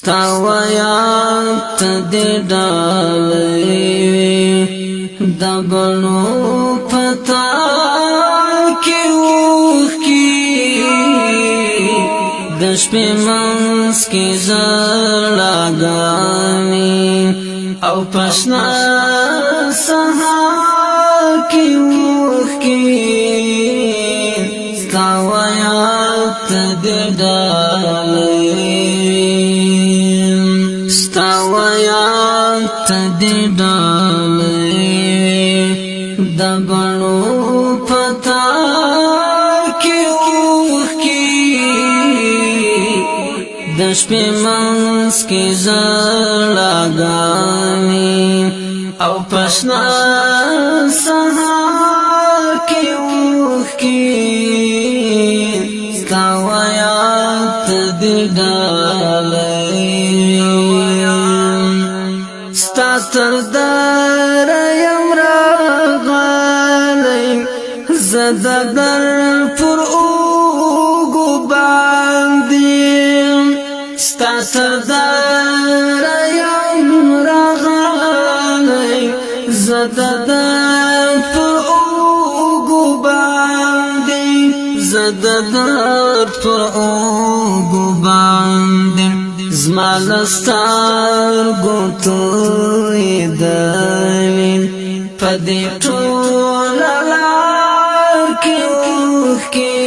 ستا ویات دی ډالوي د بڼو پتا کې اوښکي د شپې منځ کې ژړاګانې او پشنا سهار کې اوښکي ستا ویات دی ډالوي ستا ویات دی ډالوي د بڼو پتا کې اوښکي د شپې منځ کې ژړاګانې او پشنا سهار کې اوښکي ستا ویات دی ډالوي ستا تر در یم راغلی زه د در پر اوږو باندې ستا تر در یم راغلی زه د در پر اوږو باندې زه د در پر اوږو باندې زما له سترګو تویېدلې په دې ټوله لار کې اوښکي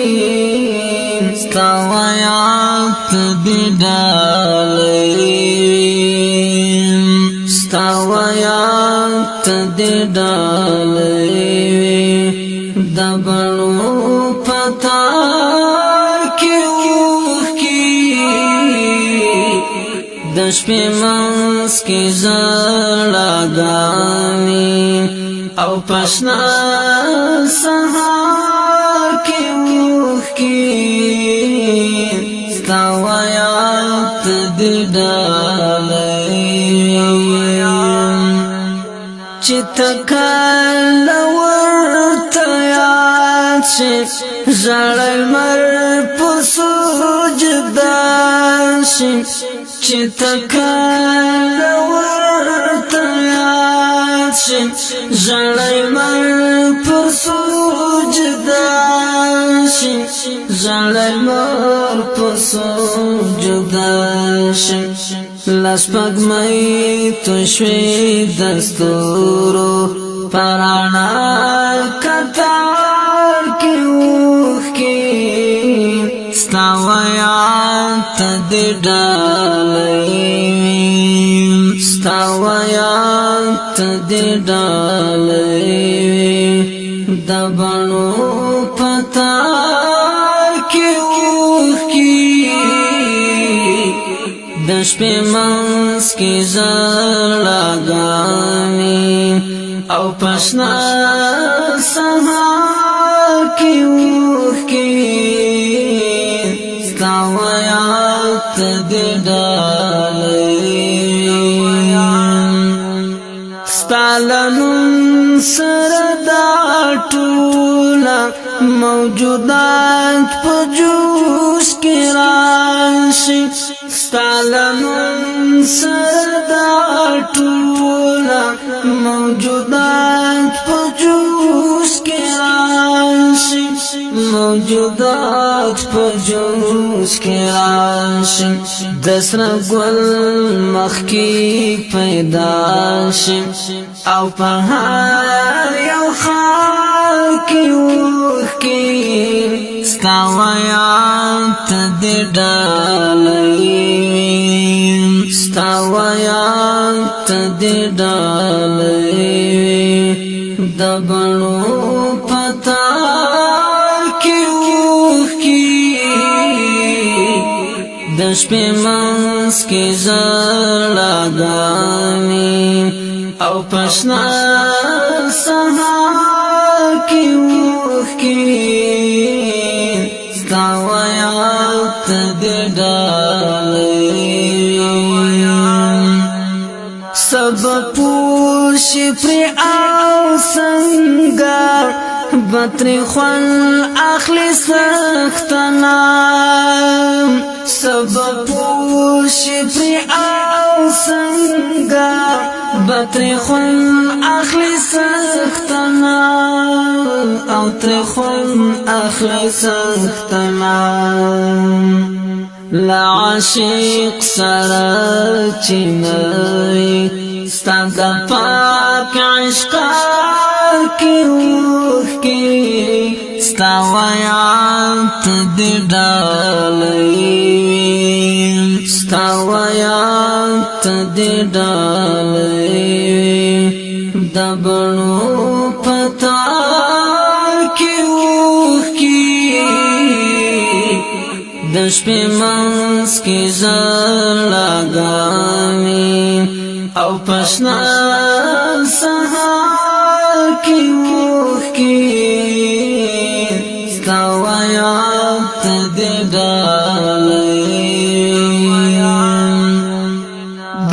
ستا ویات دی ډالوي ستا ویات دی ډالوي د بڼو پتا کې اوښکي د شپې منځ کې ژړاګانې او پشنا سهار کې اوښکي ستا ویات دی ډالوي چې ته کله ورته یاد شي ژړی لمر په سجده شي چې ته کله ورته یاد شي ژړی لمر په سجده شي ژړی لمر په سجده شي لاس پګمې تو شوي د ستورو په رڼا کتار کې اوښکي ستا ویات دی ډالوي ستا ویات دی ډالوي د بڼو پتا کې اوښکي د شپې منځ کې ژړاګانې او پشنا سهار کې اوښکي ستا ویات دی ډالوي ستا له نوم سره دا ټوله موجودات په جوش کې راشي ستا له نوم سره دا ټوله موجودات په جوش کې راشي موجودات په جوش کې راشي د سره ګل مخ کې پیدا شي او په هر یو خال کې اوښکي ستا ویات دی ډالوي ستا ویات دی ډالوي د بڼو پتا کې اوښکي د شپې منځ کې ژړاګانې او پشنا سهار کې اوښکي ستا ویات دی ډالوي سب پوشی پری او څنګه بطری خوان اخلی سختنا سبب پوشی پری او سنگا بطری خون اخلی سختنا او تری خون اخلی سختنا لعاشق سرچی نوی ستا دا پاک عشقا کی روح کی ستا ویات دی ڈالی ستا ویات دی ڈالی دبنو پتا کی روح کی دش پی منس کی زرلگانی او پشنا سہار کی روح کی ستاویات دی ڈالی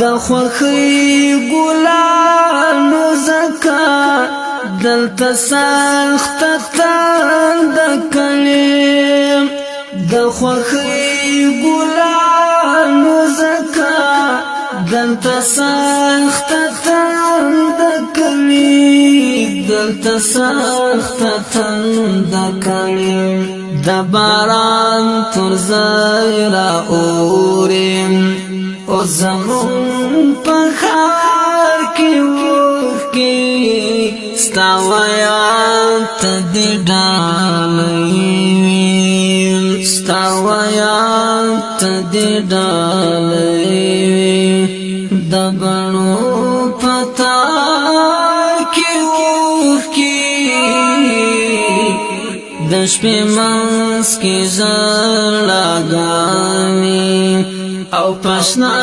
دخوخی گلانو زکا دلتا سخت تندکلیم دخوخی گلانو زکا دلتا سخت تندکلی دلتا سخت تندکلی دباران ترزیرا اوریم او زمون پخار کی ووخ کی ستاویات دی ڈالی ستاویات دی ڈالی دبنو پتا کی روح کی دش پی منس کی زرلگانی او پشنا